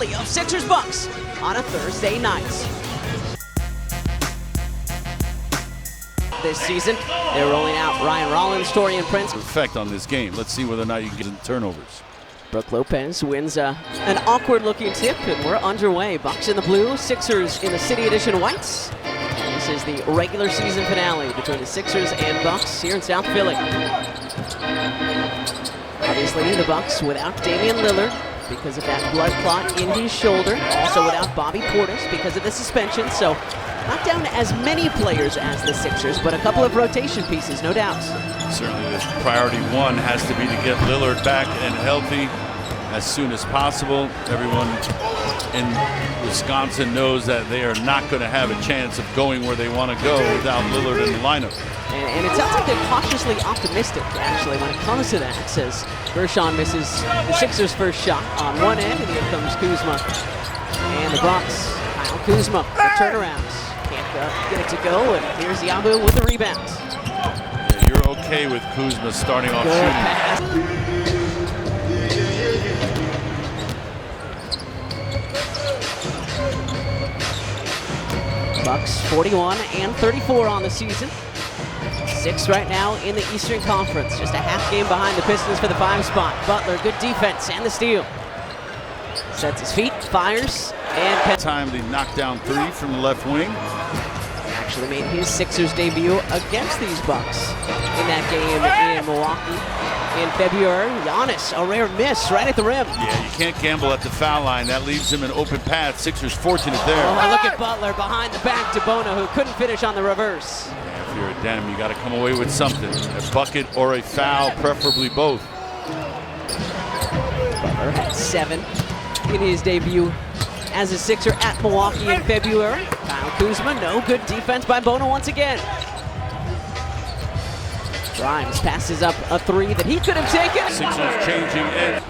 finale of Sixers-Bucks on a Thursday night. This season, they're rolling out Ryan Rollins, Taurean Prince. Effect on this game. Let's see whether or not you can get in turnovers. Brook Lopez wins an awkward-looking tip, and we're underway. Bucks in the blue, Sixers in the City Edition whites. And this is the regular season finale between the Sixers and Bucks here in South Philly. Obviously, the Bucks without Damian Lillard because of that blood clot in his shoulder. Also without Bobby Portis because of the suspension. So not down as many players as the Sixers, but a couple of rotation pieces, no doubt. Certainly the priority one has to be to get Lillard back and healthy as soon as possible. Everyone in Wisconsin knows that they are not going to have a chance of going where they want to go without Lillard in the lineup. And it sounds like they're cautiously optimistic, actually, when it comes to that, says Gershon misses the Sixers' first shot on one end, and here comes Kuzma. And the Bucks, Kyle Kuzma, the turnaround. Can't get it to go, and here's Yabu with the rebound. Yeah, you're okay with Kuzma starting off Good shooting. pass. Bucks 41 and 34 on the season. Sixth right now in the Eastern Conference. Just a half game behind the Pistons for the 5 spot. Butler, good defense and the steal. Sets his feet, fires, and Time the knockdown 3 from the left wing. Actually made his Sixers debut against these Bucks in that game in Milwaukee in February. Giannis, a rare miss right at the rim. Yeah, you can't gamble at the foul line. That leaves him an open path. Sixers fortunate there. Oh, look at Butler behind the back to Bona, who couldn't finish on the reverse. Yeah, if you're a Dem, you got to come away with something. A bucket or a foul, preferably both. Butler had 7 in his debut as a Sixer at Milwaukee in February. Kyle Kuzma, no good defense by Bona once again. Grimes passes up a 3 that he could have taken. Sixers changing end.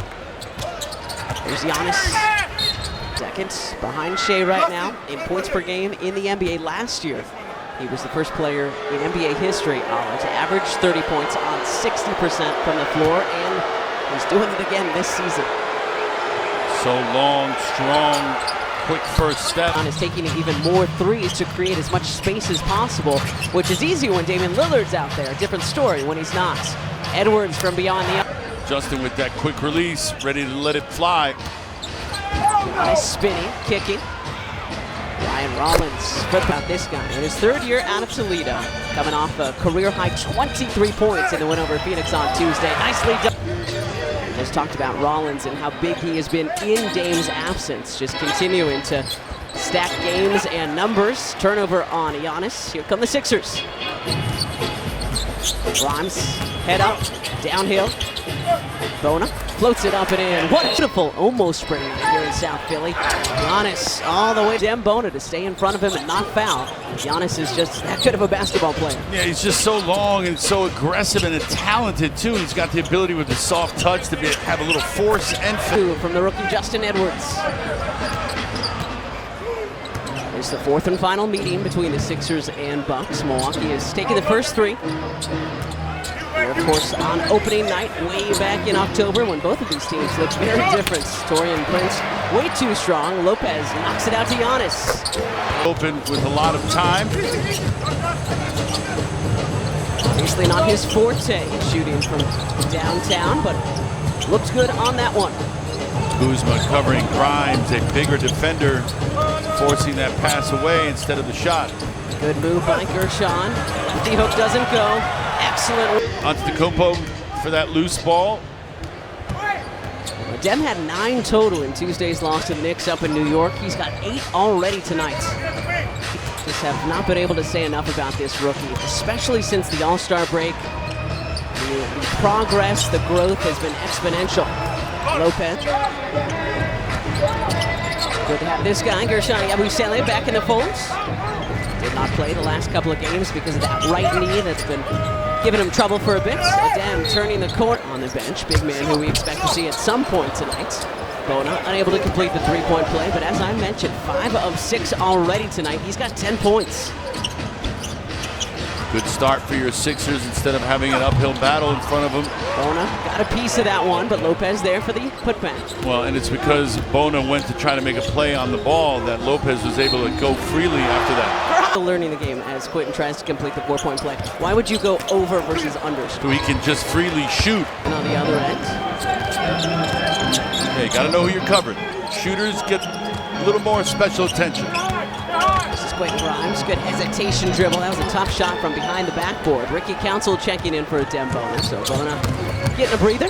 There's Giannis. Second behind Shea right now in points per game in the NBA last year. He was the first player in NBA history to average 30 points on 60% from the floor, and he's doing it again this season. So long, strong, quick first step. Is taking even more threes to create as much space as possible, which is easy when Damian Lillard's out there. A different story when he's not. Edwards from beyond the... Justin with that quick release, ready to let it fly. Nice spinning, kicking. Ryan Rollins, what about this guy? In his 3rd year out of Toledo, coming off a career-high 23 points in the win over Phoenix on Tuesday. Nicely done. We just talked about Rollins and how big he has been in Dame's absence, just continuing to stack games and numbers. Turnover on Giannis. Here come the Sixers. Grimes, head up, downhill. Bona floats it up and in. What a beautiful almost spring night here in South Philly. Giannis all the way to Bona to stay in front of him and not foul. Giannis is just that good of a basketball player. Yeah, he's just so long and so aggressive and talented too. He's got the ability with the soft touch to have a little force and from the rookie Justin Edwards. It's the 4th and final meeting between the Sixers and Bucks. Milwaukee is taking the first 3. Here, of course, on opening night, way back in October, when both of these teams looked very different. Taurean Prince, way too strong. Lopez knocks it out to Giannis. Open with a lot of time. Obviously not his forte, shooting from downtown, but looks good on that one. Kuzma covering Grimes, a bigger defender, forcing that pass away instead of the shot. Good move by Gershon. Lefty hook doesn't go. Excellent. Antetokounmpo for that loose ball. Dem had 9 total in Tuesday's loss to the Knicks up in New York. He's got 8 already tonight. Just have not been able to say enough about this rookie, especially since the All-Star break. The progress, the growth has been exponential. Lopez. Good to have this guy, Gershon Yabusele, back in the folds. Did not play the last couple of games because of that right knee that's been giving him trouble for a bit. Dem turning the court on the bench. Big man who we expect to see at some point tonight. Bona unable to complete the 3-point play, but as I mentioned, 5 of 6 already tonight. He's got 10 points. Good start for your Sixers instead of having an uphill battle in front of them. Bona got a piece of that one, but Lopez there for the putback. Well, and it's because Bona went to try to make a play on the ball that Lopez was able to go freely after that. Learning the game as Quentin tries to complete the 4-point play. Why would you go over versus under? So he can just freely shoot. And on the other end. Yeah, you got to know who you're covering. Shooters get a little more special attention. This is Quentin Grimes. Good hesitation dribble. That was a tough shot from behind the backboard. Ricky Council checking in for a Dem Bona. So Bona getting a breather.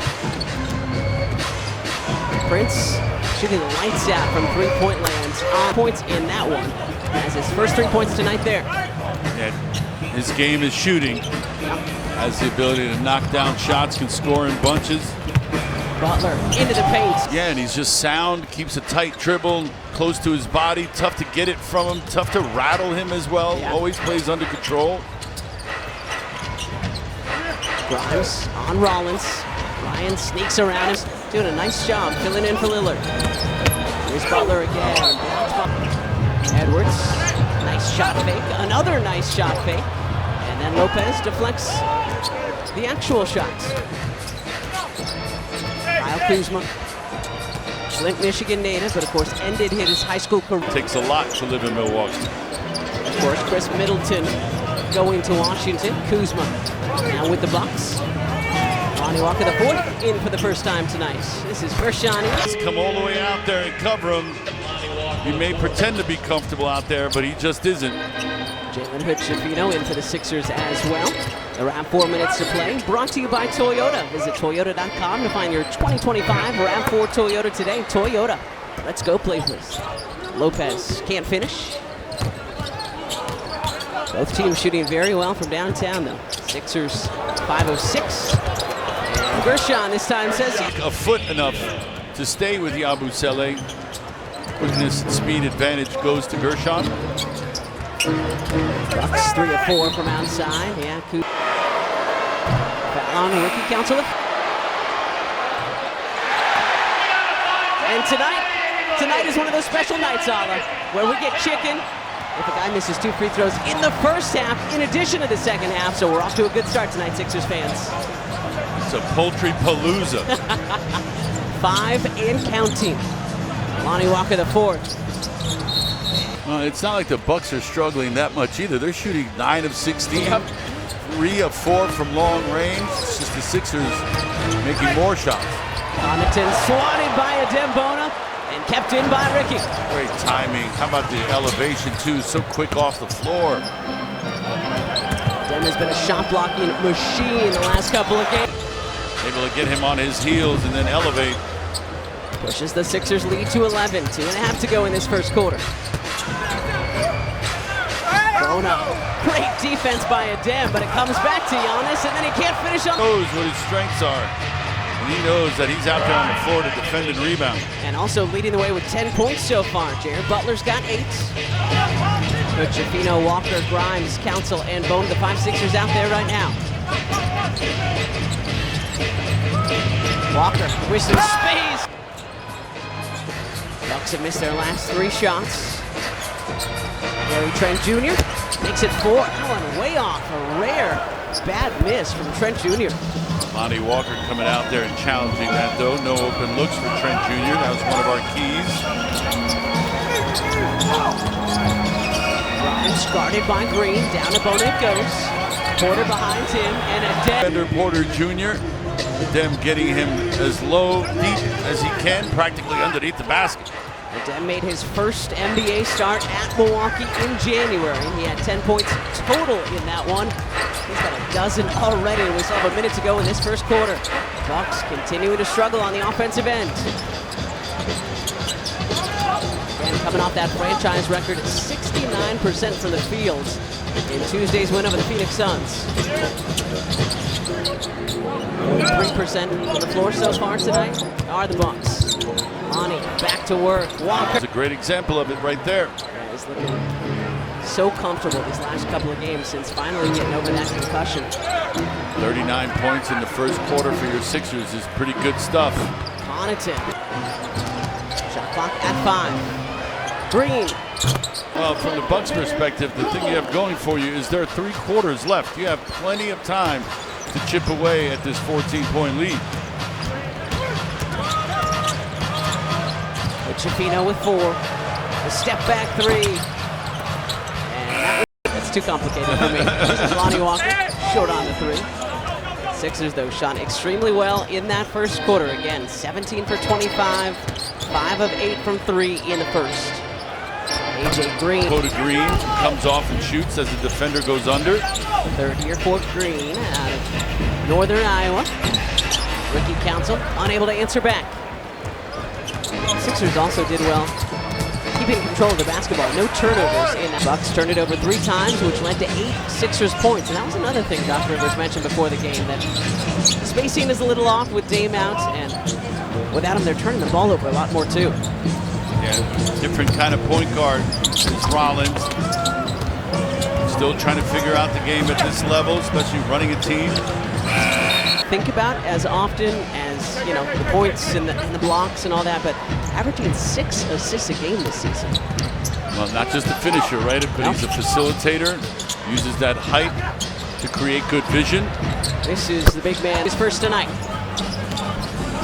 Prince shooting the lights out from three-point lands. On points in that one. Has his first 3 points tonight there. Yeah, his game is shooting. Has the ability to knock down shots, can score in bunches. Butler into the paint. Yeah, and he's just sound, keeps a tight dribble, close to his body, tough to get it from him, tough to rattle him as well. Yeah. Always plays under control. Grimes on Rollins. Ryan sneaks around him, doing a nice job filling in for Lillard. Here's Butler again. Edwards, nice shot fake, another nice shot fake, and then Lopez deflects the actual shots. Kyle Kuzma, Flint, Michigan native, but of course ended his high school career. Takes a lot to live in Milwaukee. Of course, Chris Middleton going to Washington. Kuzma now with the Bucks. Lonnie Walker the fourth in for the first time tonight. This is Gershani. Let's come all the way out there and cover him. He may pretend to be comfortable out there, but he just isn't. Jalen Hood-Schifino in for the Sixers as well. Around 4 minutes to play. Brought to you by Toyota. Visit Toyota.com to find your 2025 RAV4 Toyota today. Toyota. Let's go, Players. Lopez can't finish. Both teams shooting very well from downtown, though. Sixers 506. And Gershon this time says A foot enough to stay with Yabusele. Quickness and speed advantage goes to Gershon. Bucks 3 of 4 from outside. Yeah, foul on Ricky Council. And tonight is one of those special nights, Ala, where we get chicken if a guy misses 2 free throws in the first half, in addition to the second half. So we're off to a good start tonight, Sixers fans. It's a poultry palooza. 5 and counting. Lonnie Walker the fourth. It's not like the Bucks are struggling that much either. They're shooting 9 of 16, 3 of 4 from long range. It's just the Sixers making more shots. Connaughton swatted by a Dem Bona and kept in by Ricky. Great timing. How about the elevation too? So quick off the floor. Dem has been a shot blocking machine the last couple of games. Able to get him on his heels and then elevate. Pushes the Sixers lead to 11. 2.5 to go in this first quarter. Bona, great defense by a Dem, but it comes back to Giannis, and then he can't finish on. He knows what his strengths are, and he knows that he's out there on the floor to defend and rebound. And also leading the way with 10 points so far. Jared Butler's got 8. Hood-Schifino, Walker, Grimes, Council, and Bona, the 5 Sixers out there right now. Walker with some space. Bucks have missed their last 3 shots. Gary Trent Jr. makes it 4. Allen way off. A rare bad miss from Trent Jr. Lonnie Walker coming out there and challenging that though. No open looks for Trent Jr. That was one of our keys. Grimes guarded by Green. Down to Bona it goes. Porter behind him and a Defender Porter Jr. Dem getting him as low, deep as he can, practically underneath the basket. Dem made his first NBA start at Milwaukee in January. He had 10 points total in that one. He's got a dozen already, and we still have a minute to go in this first quarter. Bucks continuing to struggle on the offensive end. And coming off that franchise record, 69% from the field in Tuesday's win over the Phoenix Suns. 3% from the floor so far tonight are the Bucks. Lonnie back to work. Walker. That's a great example of it right there. Yeah, he's looking so comfortable these last couple of games since finally getting over that concussion. 39 points in the first quarter for your Sixers is pretty good stuff. Connaughton. Shot clock at 5. Green. Well, from the Bucks' perspective, the thing you have going for you is there are 3 quarters left. You have plenty of time to chip away at this 14-point lead. Chifino with 4. A step back 3. And that's too complicated for me. This is Lonnie Walker, short on the 3. Sixers, though, shot extremely well in that first quarter. Again, 17 for 25, 5 of 8 from 3 in the first. AJ Green. Go to Green, comes off and shoots as the defender goes under. Third year for Green out of Northern Iowa. Ricky Council unable to answer back. Sixers also did well keeping control of the basketball. No turnovers in the Bucks. Turned it over 3 times, which led to 8 Sixers points. And that was another thing Doc Rivers mentioned before the game, that the spacing is a little off with Dame out, and without him, they're turning the ball over a lot more too. Yeah, different kind of point guard is Rollins. Still trying to figure out the game at this level, especially running a team. Think about as often as, you know, the points and the blocks and all that, but averaging 6 assists a game this season. Well, not just a finisher, right? But he's a facilitator, uses that height to create good vision. This is the big man, his first tonight.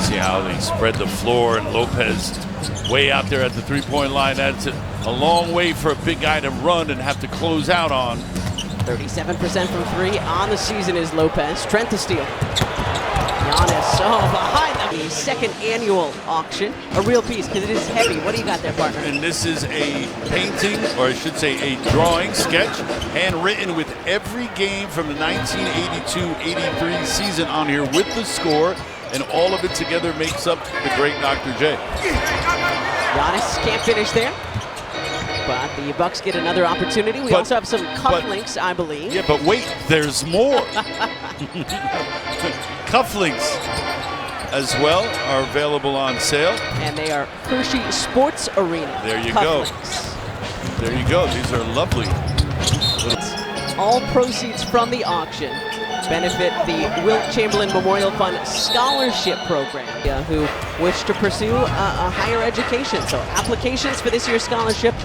See how they spread the floor, and Lopez way out there at the 3-point line. That's a long way for a big guy to run and have to close out on. 37% from 3 on the season is Lopez. Trent to steal. Giannis, behind the second annual auction. A real piece, because it is heavy. What do you got there, partner? And this is a painting, or I should say a drawing, sketch, handwritten with every game from the 1982-83 season on here with the score, and all of it together makes up the great Dr. J. Giannis can't finish there, but the Bucks get another opportunity. We also have some cufflinks, I believe. Yeah, but wait, there's more. Cufflinks as well are available on sale. And they are Hershey Sports Arena. There you cufflinks. Go. There you go. These are lovely. All proceeds from the auction benefit the Wilt Chamberlain Memorial Fund Scholarship Program, who wish to pursue a higher education. So applications for this year's scholarship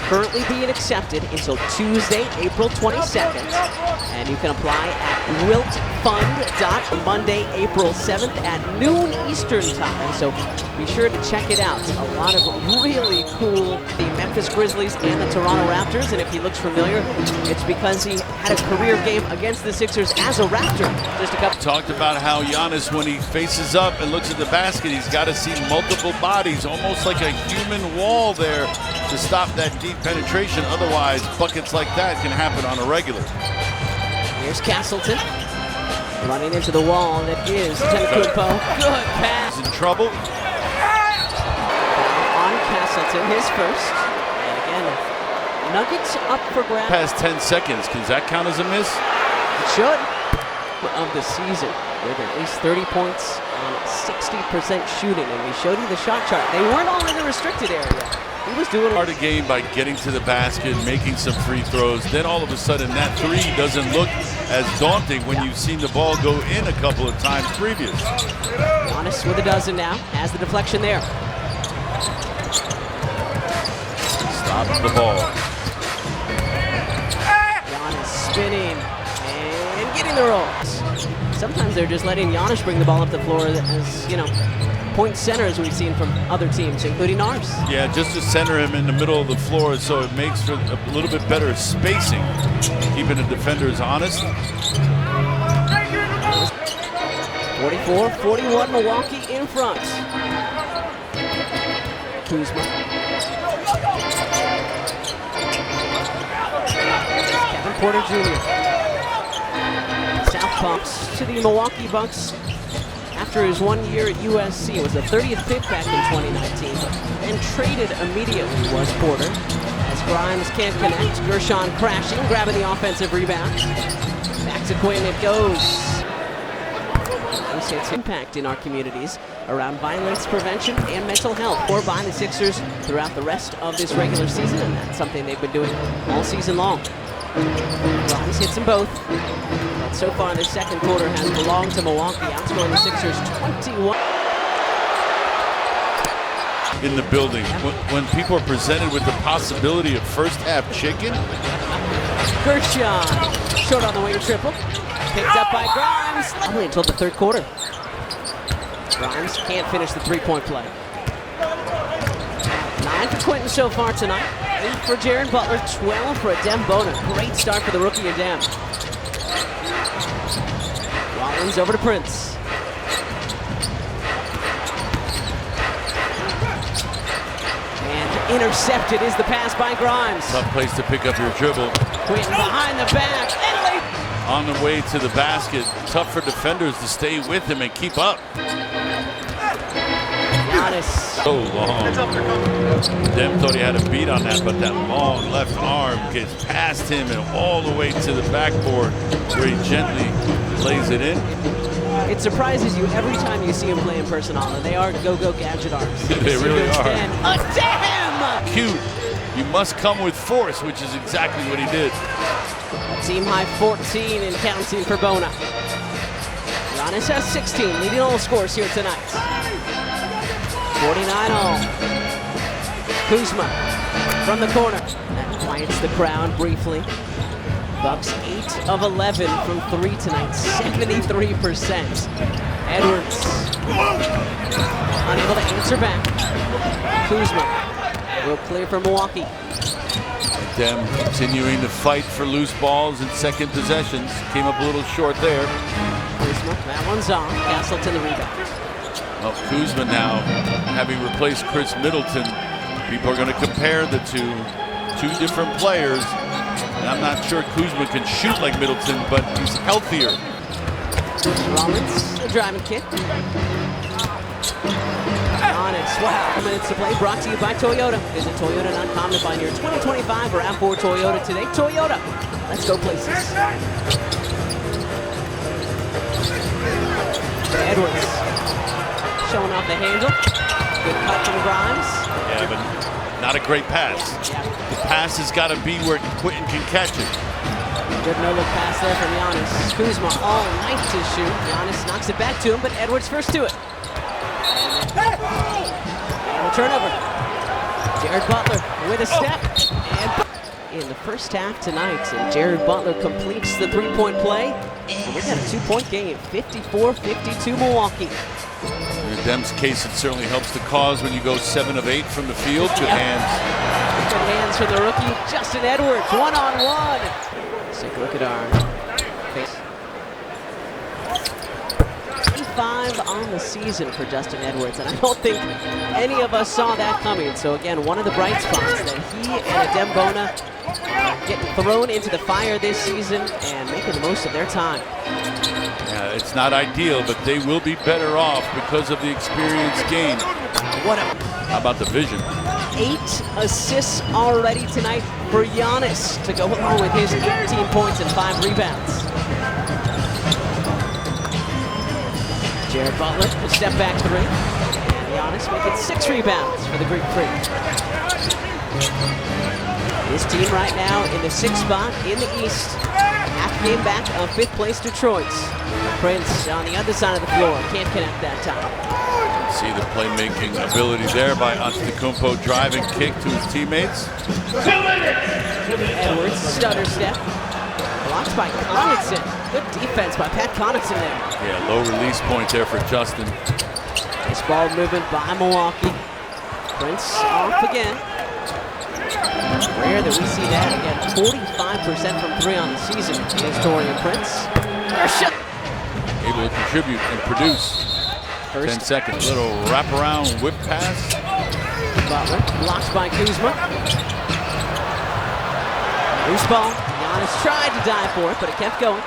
currently being accepted until Tuesday, April 22nd. And you can apply at wiltfund.Monday, April 7th at noon Eastern time. So be sure to check it out. A lot of really cool, the Memphis Grizzlies and the Toronto Raptors. And if he looks familiar, it's because he had a career game against the Sixers as a Raptor. Just a couple. Talked about how Giannis, when he faces up and looks at the basket, he's got to see multiple bodies, almost like a human wall there to stop that deep penetration. Otherwise, buckets like that can happen on a regular. Here's Castleton running into the wall. That is Antetokounmpo. Good pass. He's in trouble. On Castleton, his first. And again, Nuggets up for grabs. Past 10 seconds. Does that count as a miss? It should. Of the season, with at least 30 points and 60% shooting. And we showed you the shot chart. They weren't all in the restricted area. He was doing hard a game by getting to the basket, making some free throws. Then all of a sudden, that 3 doesn't look as daunting when you've seen the ball go in a couple of times previous. Giannis with a dozen now, has the deflection there. Stop the ball. Giannis spinning and getting the rolls. Sometimes they're just letting Giannis bring the ball up the floor as, you know, point centers we've seen from other teams, including ours. Yeah, just to center him in the middle of the floor so it makes for a little bit better spacing, keeping the defenders honest. 44-41, Milwaukee in front. Kuzma. Kevin Porter Jr. South pumps to the Milwaukee Bucks. After his 1 year at USC, it was the 30th pick back in 2019, and traded immediately was Porter. As Grimes can't connect, Gershon crashing, grabbing the offensive rebound. Back to Quinn it goes. This hits impact in our communities around violence prevention and mental health, or by the Sixers throughout the rest of this regular season, and that's something they've been doing all season long. Grimes hits them both. But so far, the second quarter has belonged to Milwaukee, outscoring the Sixers 21. in the building. When people are presented with the possibility of first half chicken. Gershon, short on the wing triple. Picked up by Grimes. Only until the third quarter. Grimes can't finish the three-point play. 9 for Quentin so far tonight. 8 for Jared Butler, 12 for Adem Bona. Great start for the rookie Adem. Rollins over to Prince. And intercepted is the pass by Grimes. Tough place to pick up your dribble. Quentin behind the back. And on the way to the basket. Tough for defenders to stay with him and keep up. Giannis. So long. Dem thought he had a beat on that, but that long left arm gets past him and all the way to the backboard where he gently lays it in. It surprises you every time you see him play in person, Allen. They are go-go gadget arms. They really are. A damn! Cute. You must come with force, which is exactly what he did. Team high 14 and counting for Bona. Giannis has 16, leading all scores here tonight. 49 all. Kuzma from the corner. That quiets the crowd briefly. Bucks 8 of 11 from 3 tonight, 73%. Edwards unable to answer back. Kuzma will clear for Milwaukee. Dem continuing to fight for loose balls and second possessions. Came up a little short there. Kuzma, that one's on. Castleton the rebound. Well, Kuzma now, having replaced Chris Middleton, people are going to compare the two different players. And I'm not sure Kuzma can shoot like Middleton, but he's healthier. Rollins, a driving kick. Giannis, wow. Minutes to play, brought to you by Toyota. Visit Toyota.com to find your 2025 or RAV4 Toyota today. Toyota, let's go places. Edwards, showing off the handle. Good cut from Grimes. Yeah, but not a great pass. The pass has got to be where Quentin can catch it. Good no-look pass there from Giannis. Kuzma all night to shoot. Giannis knocks it back to him, but Edwards first to it. And a turnover. Jared Butler with a step. And in the first half tonight, and Jared Butler completes the three-point play. And we got a two-point game, 54-52 Milwaukee. In Dem's case, it certainly helps the cause when you go 7 of 8 from the field. Good hands. Good hands from the rookie, Justin Edwards, one-on-one. Let's take a look at our face. 25 on the season for Justin Edwards, and I don't think any of us saw that coming. So again, one of the bright spots that he and Adem Bona are getting thrown into the fire this season and making the most of their time. Yeah, it's not ideal, but they will be better off because of the experience gained. How about the vision? 8 assists already tonight for Giannis to go along with his 18 points and 5 rebounds. Jared Butler, a step back 3. And Giannis making 6 rebounds for the Greek Freak. His team right now in the 6th spot in the East. Half game back of 5th place Detroit. Prince on the other side of the floor, can't connect that time. See the playmaking ability there by Antetokounmpo, driving kick to his teammates. Edwards, stutter step. Blocked by Connaughton. Good defense by Pat Connaughton there. Yeah, low release point there for Justin. Nice ball movement by Milwaukee. Prince off again. Rare that we see that again. 45% from 3 on the season is Taurean Prince. Able to contribute and produce. 10 seconds. Little wraparound whip pass. Butler blocked by Kuzma. Loose ball. Giannis tried to dive for it, but it kept going.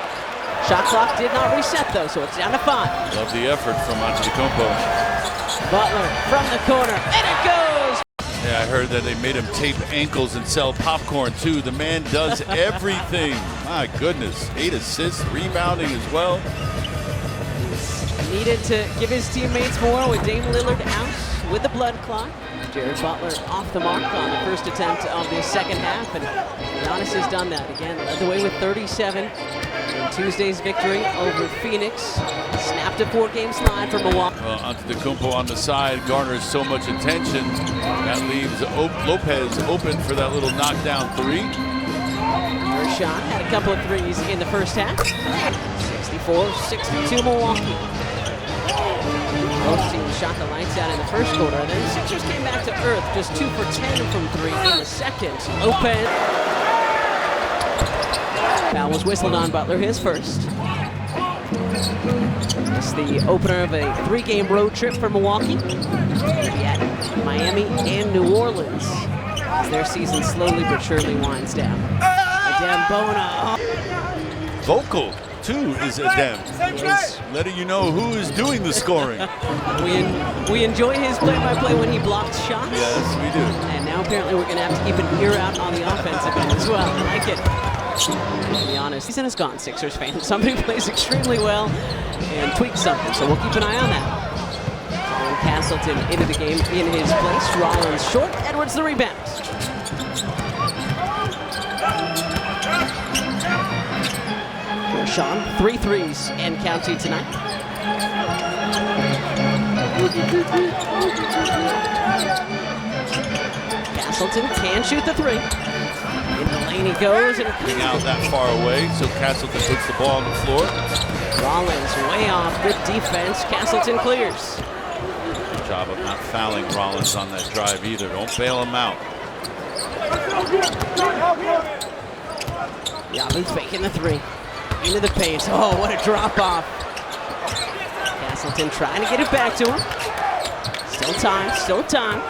Shot clock did not reset though, so it's down to 5. Love the effort from Antetokounmpo. Butler from the corner, and it goes! Yeah, I heard that they made him tape ankles and sell popcorn too. The man does everything. My goodness. 8 assists, rebounding as well. Needed to give his teammates more with Dame Lillard out with the blood clot. Jared Butler off the mark on the first attempt of the second half, and Giannis has done that again. Led the way with 37 in Tuesday's victory over Phoenix. snapped a 4-game slide for Milwaukee. Well, Antetokounmpo on the side garners so much attention. That leaves Lopez open for that little knockdown three. Gershon had a couple of threes in the first half. 64-62 Milwaukee. Both teams shot the lights out in the first quarter. Then the Sixers came back to earth, just 2 for 10 from 3 in the second. Lopez. Foul was whistled on Butler, his first. It's the opener of a 3-game road trip for Milwaukee. At Miami and New Orleans as their season slowly but surely winds down. Adem Bona. Vocal, too, is Adem. Letting you know who is doing the scoring. We enjoy his play-by-play when he blocks shots. Yes, we do. And now apparently we're going to have to keep an ear out on the offensive end as well. I like it. To be honest, season is gone, Sixers fans. Somebody plays extremely well and tweaks something, so we'll keep an eye on that. Colin Castleton into the game in his place. Rollins short, Edwards the rebound. Sean, 3 threes and counting tonight. Castleton can shoot the 3. In the lane he goes. And getting out that far away, so Castleton puts the ball on the floor. Rollins way off, good defense. Castleton clears. Good job of not fouling Rollins on that drive either. Don't bail him out. Yabu faking the 3. Into the paint. Oh, what a drop off. Castleton trying to get it back to him. Still time, still time.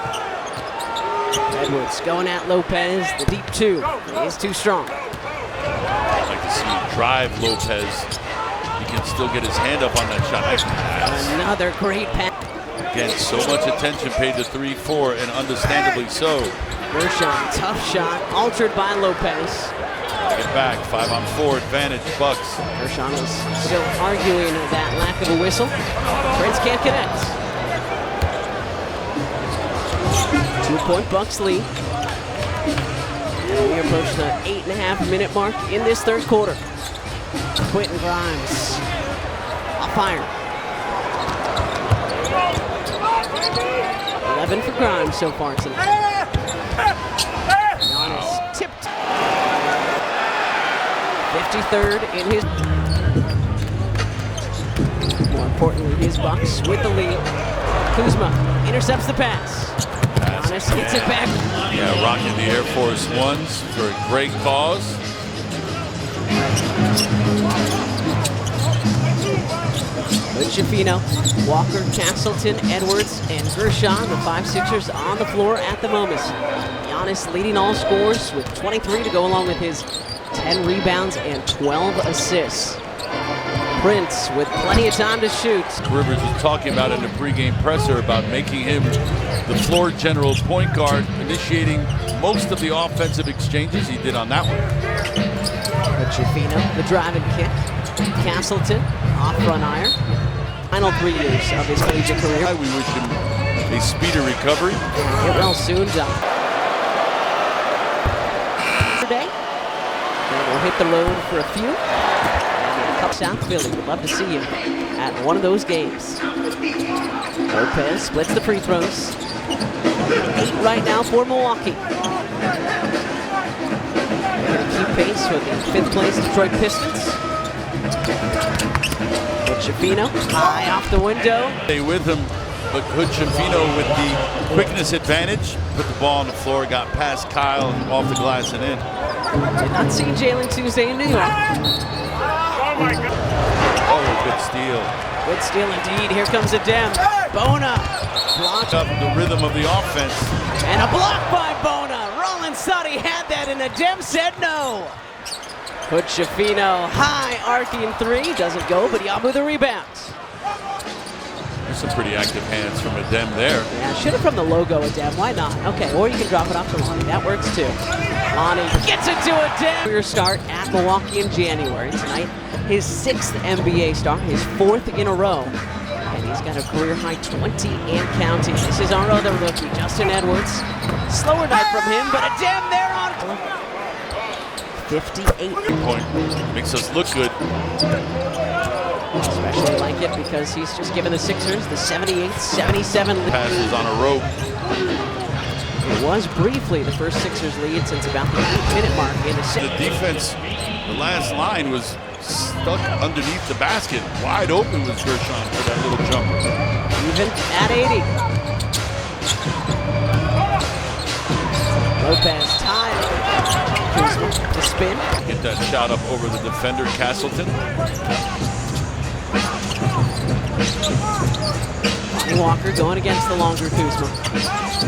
Edwards going at Lopez. The deep 2 is too strong. I'd like to see him drive Lopez. He can still get his hand up on that shot. Nice pass. Another great pass. Again, so much attention paid to 3-4, and understandably so. Gershon, tough shot, altered by Lopez. Get back, 5-on-4 advantage, Bucks. Gershon was still arguing that lack of a whistle. Prince can't connect. 2-point Bucks lead. And we approach the 8.5-minute mark in this third quarter. Quentin Grimes off iron. 11 for Grimes so far tonight. Giannis tipped. 53rd in his. More importantly, his Bucks with the lead. Kuzma intercepts the pass. Giannis hits it back. Yeah, rocking the Air Force Ones for a great cause. Shafino, Walker, Castleton, Edwards, and Gershon, the 5 Sixers on the floor at the moment. Giannis leading all scorers with 23 to go along with his 10 rebounds and 12 assists. Prince with plenty of time to shoot. Rivers was talking about in the pregame presser about making him the floor general point guard, initiating most of the offensive exchanges. He did on that one. Shafino, the driving kick. Castleton, off front iron. Final 3 years of his collegiate career. We wish him a speedy recovery. It will soon done. Today, and we'll hit the road for a few. And Cup South Philly, would love to see you at one of those games. Lopez splits the free throws. 8 right now for Milwaukee. They're going to keep pace with the 5th place Detroit Pistons. Shafino, high off the window. Stay with him, but Hood Shafino with the quickness advantage. Put the ball on the floor, got past Kyle, off the glass and in. Did not see Jalen Tuesday in New York. Oh, good steal. Good steal indeed. Here comes Adem. Bona blocked up the rhythm of the offense. And a block by Bona. Rollins thought he had that, and Adem said no. Put Shafino high, arcing 3, doesn't go, but Yabu the rebound. There's some pretty active hands from Adem there. Yeah, should have from the logo, Adem, why not? Okay, or you can drop it off to Lonnie, that works too. Lonnie gets it to Adem. Career start at Milwaukee in January. Tonight, his 6th NBA start, his 4th in a row. And he's got a career high 20 and counting. This is our other rookie, Justin Edwards. Slower night from him, but Adem there on 58. Good point. Makes us look good. Especially like it because he's just given the Sixers the 78-77 lead. Passes on a rope. It was briefly the first Sixers lead since about the 8-minute mark in the The defense, the last line was stuck underneath the basket. Wide open was Gershon for that little jumper. Even at 80. Lopez tied. Kuzma to spin. Get that shot up over the defender, Castleton. Lonnie Walker going against the longer Kuzma.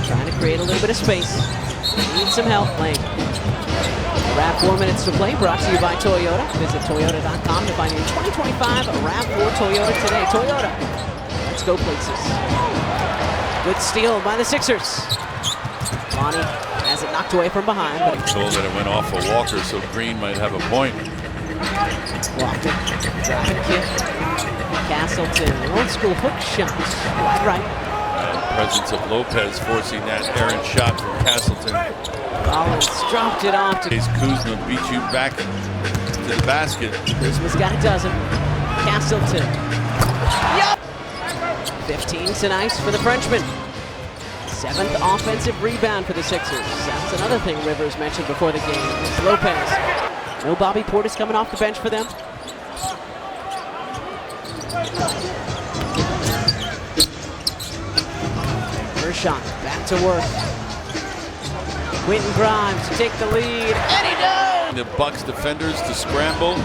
Trying to create a little bit of space. Needs some help playing. RAV4 minutes to play, brought to you by Toyota. Visit Toyota.com to find your 2025 RAV4 Toyota today. Toyota, let's go places. Good steal by the Sixers. Lonnie has it knocked away from behind. But Told that it went off of Walker, so Green might have a point. Walker, driving kick. Castleton, old school hook shot. Wide right. Presence of Lopez forcing that errant shot from Castleton. Rollins dropped it off to Kuzma beat you back to the basket. Kuzma's got a dozen. Castleton. Yup! 15 tonight for the Frenchman. 7th offensive rebound for the Sixers. That's another thing Rivers mentioned before the game. It's Lopez. No Bobby Portis coming off the bench for them. Gershon back to work. Quentin Grimes to take the lead, and he does! The Bucks defenders to scramble,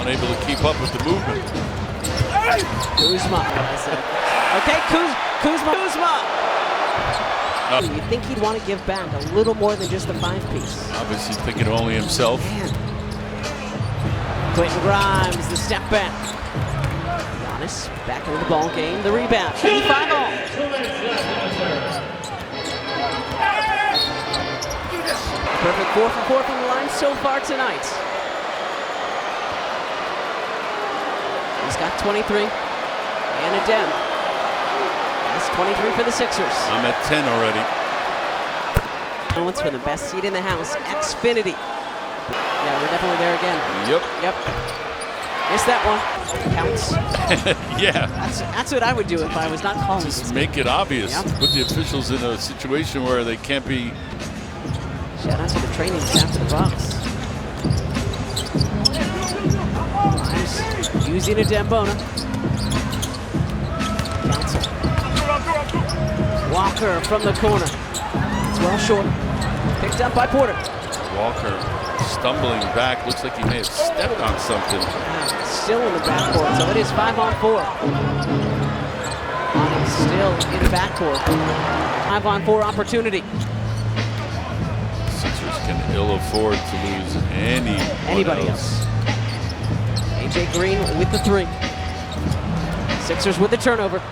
unable to keep up with the movement. Kuzma. Okay, Kuzma! You'd think he'd want to give back a little more than just the 5-piece. Obviously thinking only himself. Man. Quentin Grimes, the step back. Giannis back into the ball game, the rebound. 85 all. Perfect 4 for 4 from the line so far tonight. He's got 23 and a dem. That's 23 for the Sixers. I'm at 10 already. Moments for the best seat in the house, Xfinity. Yeah, we're definitely there again. Yep. Missed that one. Counts. Yeah. That's what I would do if I was not calling this. Make it obvious. Yep. Put the officials in a situation where they can't be. Shout out to the training staff of the Bucks. Grimes using a Dembona. Council. Walker from the corner. It's well short. Picked up by Porter. Walker stumbling back. Looks like he may have stepped on something. Still in the backcourt, so it is 5-on-4. Still in the backcourt. 5-on-4 opportunity. Sixers can ill afford to lose anybody else. AJ Green with the 3. Sixers with the turnover.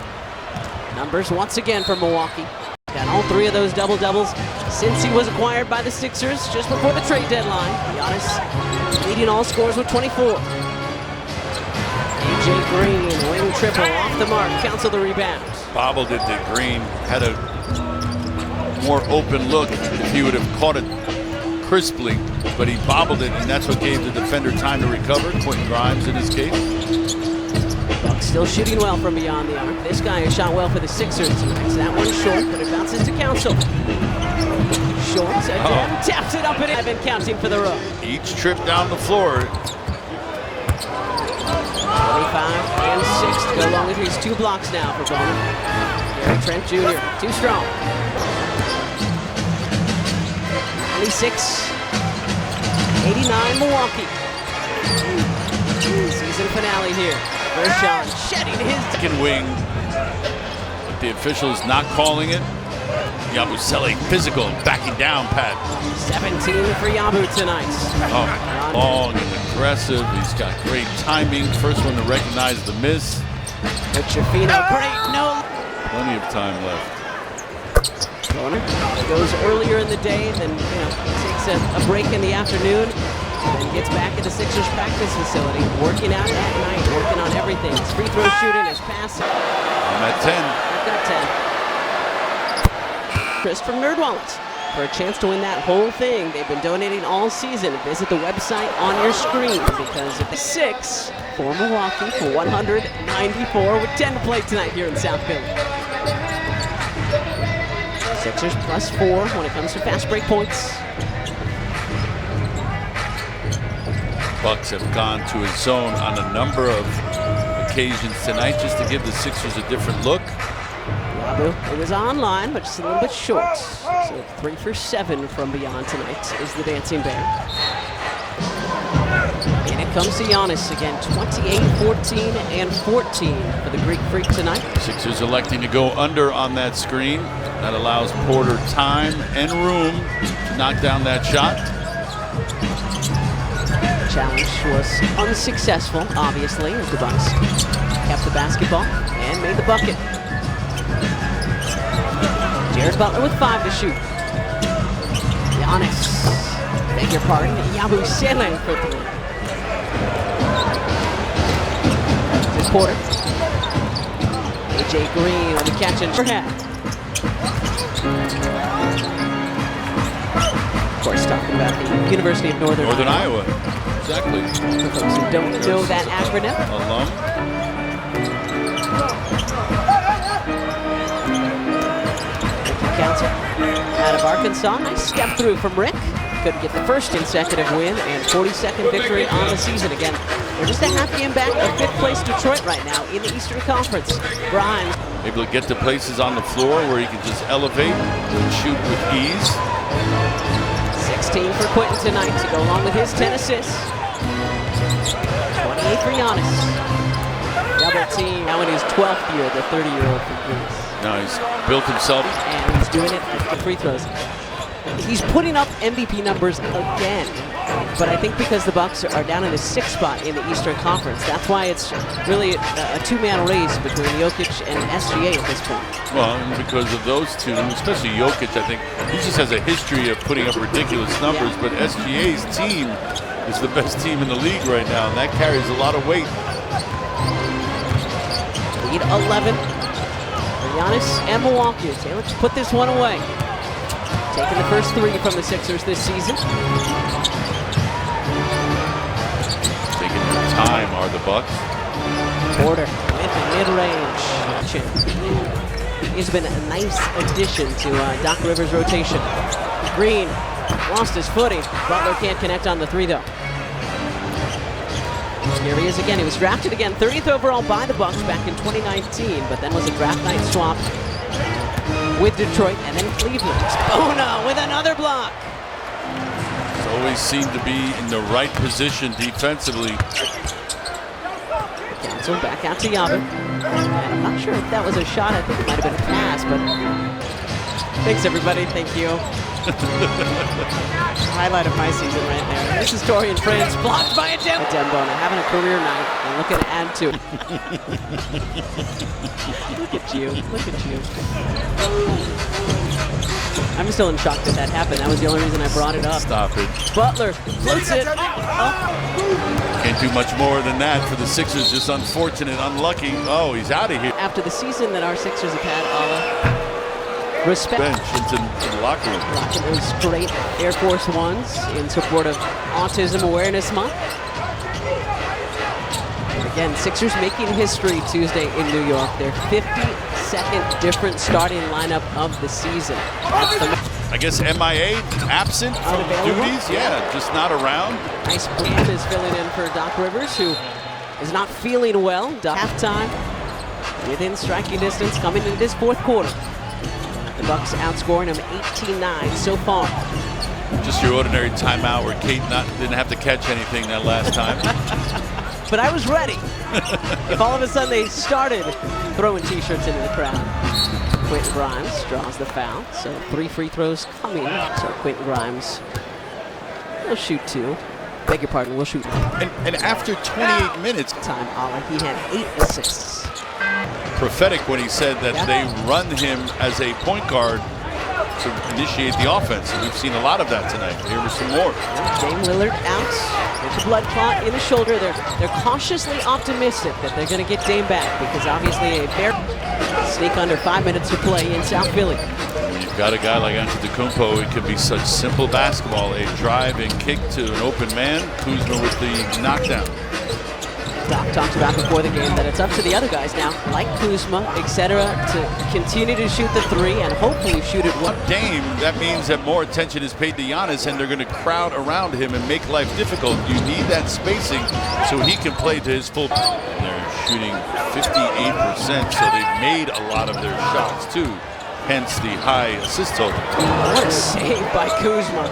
Numbers once again for Milwaukee. Got all 3 of those double-doubles since he was acquired by the Sixers just before the trade deadline. Giannis leading all scores with 24. AJ Green, wing triple off the mark, counts the rebound. Bobbled it to Green. Had a more open look if he would have caught it crisply, but he bobbled it, and that's what gave the defender time to recover. Quentin Grimes in his case. Bucks still shooting well from beyond the arc. This guy has shot well for the Sixers tonight. That one's short, but it bounces to Council. Short again, taps it up and in. I've been counting for the row. Each trip down the floor. 25 and 6 to go along with his 2 blocks now for Bowman. Gary Trent Jr. too strong. 96-89 Milwaukee. Season finale here. Gershon shedding his Second wing. But the officials not calling it. Yabusele physical and backing down, Pat. 17 for Yabu tonight. Oh, long and aggressive. He's got great timing. First one to recognize the miss. Chafino, great, no. Plenty of time left. Corner goes earlier in the day, then takes a break in the afternoon, then gets back at the Sixers practice facility, working out at night, working on everything. His free throw shooting, his passing. I'm at 10. I've got 10. Chris from NerdWallet. for a chance to win that whole thing they've been donating all season, visit the website on your screen, because if the 6 for Milwaukee for 194 with 10 to play tonight here in South Philly. Sixers +4 when it comes to fast break points. Bucks have gone to a zone on a number of occasions tonight just to give the Sixers a different look. It was online, but just a little bit short. So 3 for 7 from beyond tonight is the Dancing Bear. And it comes to Giannis again, 28, 14, and 14 for the Greek Freak tonight. Sixers electing to go under on that screen. That allows Porter time and room to knock down that shot. The challenge was unsuccessful, obviously, as the Bucks kept the basketball and made the bucket. Jared Butler with 5 to shoot. Giannis, beg your pardon, Yabusele for 3. This Porter. AJ Green on the catch and overhead. Of course, talking about the University of Northern Iowa. Exactly. For folks who don't know that acronym. Alum. Counter out of Arkansas. Nice step through from Rick. Couldn't get the first consecutive win and 42nd victory on the season. Again, we're just a half game back of 5th place Detroit right now in the Eastern Conference. Grimes able to get to places on the floor where he can just elevate and shoot with ease. 16 for Quentin tonight to go along with his 10 assists. 28 for Giannis. Double team now in his 12th year, the 30-year-old from Greece. Now he's built himself. And he's doing it with the free throws. He's putting up MVP numbers again. But I think because the Bucks are down in the 6th spot in the Eastern Conference, that's why it's really a two-man race between Jokic and SGA at this point. Well, and because of those two, especially Jokic, I think he just has a history of putting up ridiculous numbers, but SGA's team is the best team in the league right now, and that carries a lot of weight. Lead 11 for Giannis and Milwaukee. Okay, let's put this one away. Taking the first 3 from the Sixers this season. Taking their time are the Bucks. Porter with the mid-range. He's been a nice addition to Doc Rivers' rotation. Green lost his footing. Butler can't connect on the 3 though. Here he is again. He was drafted again, 30th overall by the Bucks back in 2019, but then was a draft night swap with Detroit and then Cleveland. Bona with another block. He's always seemed to be in the right position defensively. Council back out to Yabu. And I'm not sure if that was a shot. I think it might have been a pass, but thanks everybody. Thank you. Highlight of my season right there. This is Torian Prince, blocked by a Dembona, having a career night and looking to add to it. Look at you, look at you. I'm still in shock that happened. That was the only reason I brought it up. Stop it. Butler floats it. Can't do much more than that for the Sixers. Just unfortunate, unlucky. Oh, he's out of here. After the season that our Sixers have had, respect. Bench into the locker room. Rocking those great Air Force Ones in support of Autism Awareness Month. Again, Sixers making history Tuesday in New York. Their 52nd different starting lineup of the season. That's the I guess MIA, absent from unavailable duties. Yeah, just not around. Nice Bram is filling in for Doc Rivers, who is not feeling well. Halftime, within striking distance, coming into this 4th quarter. The Bucks outscoring them 18-9 so far. Just your ordinary timeout where Kate didn't have to catch anything that last time. But I was ready. If all of a sudden they started throwing T-shirts into the crowd. Quentin Grimes draws the foul, so 3 free throws coming. So Quentin Grimes will shoot 2. Beg your pardon, we'll shoot 1. And after 28 minutes, Time Allah, he had 8 assists. prophetic when he said that they run him as a point guard to initiate the offense. And we've seen a lot of that tonight. Here was some more. Dame Lillard out with the blood clot in the shoulder. They're cautiously optimistic that they're going to get Dame back because obviously a fair sneak under 5 minutes to play in South Philly. you've got a guy like Antetokounmpo, it can be such simple basketball. A drive and kick to an open man. Kuzma with the knockdown. Doc talked about before the game that it's up to the other guys now, like Kuzma, etc., to continue to shoot the three and hopefully shoot it well. Dame, that means that more attention is paid to Giannis, and they're going to crowd around him and make life difficult. You need that spacing so he can play to his full. And they're shooting 58%, so they've made a lot of their shots too. Hence the high assist total. What a save by Kuzma.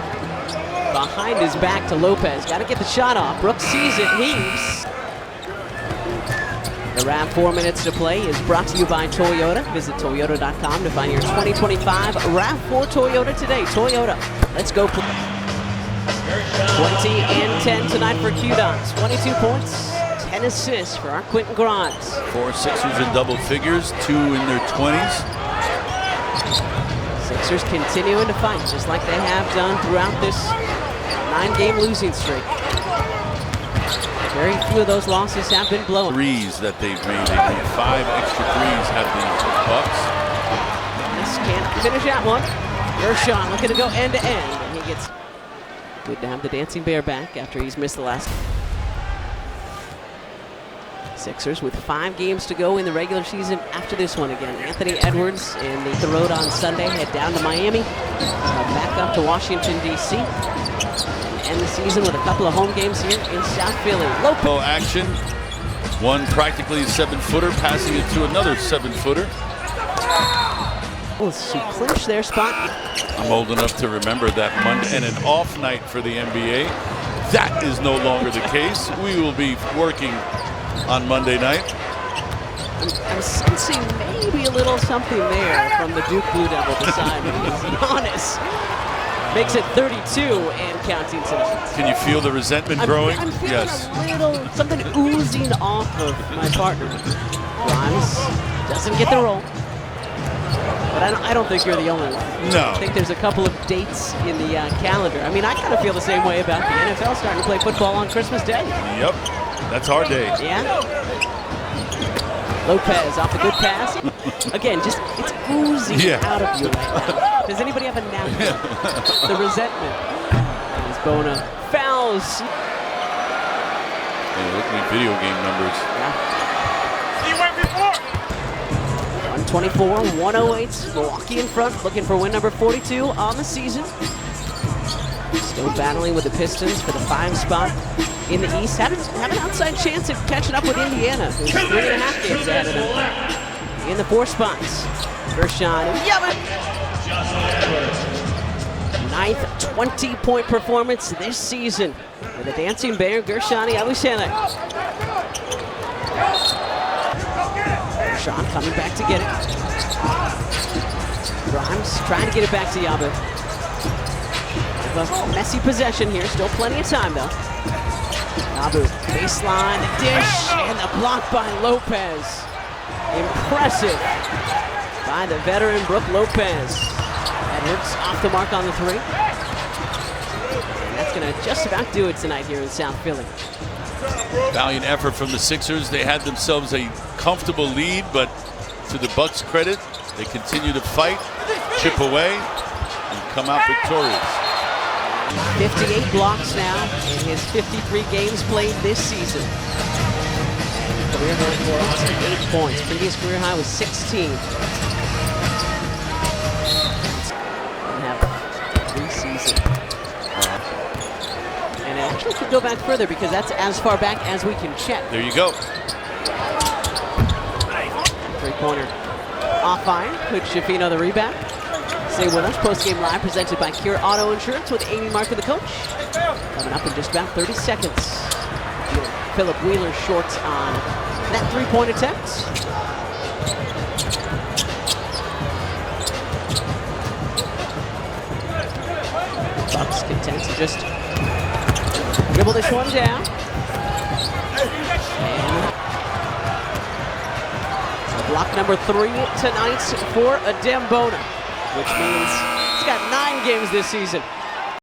Behind his back to Lopez. Got to get the shot off. Brooks sees it, heaves. Around 4 minutes to play is brought to you by Toyota. Visit Toyota.com to find your 2025 RAV4 Toyota today. Toyota, let's go. 20 and 10 tonight for Q-Dots. 22 points, 10 assists for our Quentin Grimes. 4 Sixers in double figures, 2 in their 20s. Sixers continuing to fight just like they have done throughout this 9-game losing streak. Very few of those losses have been blown. Threes that they've made. They made 5 extra threes, have the Bucks. This can't finish that one. Gershon looking to go end to end, and he gets good to have the Dancing Bear back after he's missed the last. Sixers with 5 games to go in the regular season after this one again. Anthony Edwards in the road on Sunday, head down to Miami, back up to Washington, D.C. End the season with a couple of home games here in South Philly. Low action. One practically 7-footer, passing it to another 7-footer. To clinch their spot. I'm old enough to remember that Monday and an off night for the NBA. That is no longer the case. We will be working on Monday night. I'm sensing maybe a little something there from the Duke Blue Devil beside me. Giannis makes it 32 and counting tonight. Can you feel the resentment growing? I'm feeling yes. a little something oozing off of my partner. Grimes doesn't get the roll, but I don't think you're the only one. No. I think there's a couple of dates in the calendar. I mean, I kind of feel the same way about the NFL starting to play football on Christmas Day. Yep, that's our day. Yeah. Lopez off a good pass. Again, just it's oozing out of you right now. Does anybody have a napkin? The resentment. As Bona fouls. Hey, look at me video game numbers. Yeah. 124-108. Milwaukee in front, looking for win number 42 on the season. Still battling with the Pistons for the 5 spot in the East. Have an outside chance of catching up with Indiana, who's 3.5 games ahead of them in the 4 spots. Gershon, ninth 20-point performance this season for the Dancing Bear, Gershon Yabusele. Gershon coming back to get it. Grimes trying to get it back to Yabu. A messy possession here, still plenty of time though. Yabu, baseline, dish, and the block by Lopez. Impressive by the veteran Brook Lopez. Edwards off the mark on the 3. And that's gonna just about do it tonight here in South Philly. Valiant effort from the Sixers. They had themselves a comfortable lead, but to the Bucks' credit, they continue to fight, chip away, and come out victorious. 58 blocks now in his 53 games played this season. Career high for 8 points. Previous career high was 16. And have 3 seasons. And it actually could go back further because that's as far back as we can check. There you go. 3-pointer off iron. Could Shafino the rebound? Stay with us. Post-game live presented by Cure Auto Insurance with Amy Marker, the coach. Coming up in just about 30 seconds. Philip Wheeler short on that 3-point attempt. Bucks content to just dribble this one down. And block number 3 tonight for Adem Bona, which means he's got 9 games this season.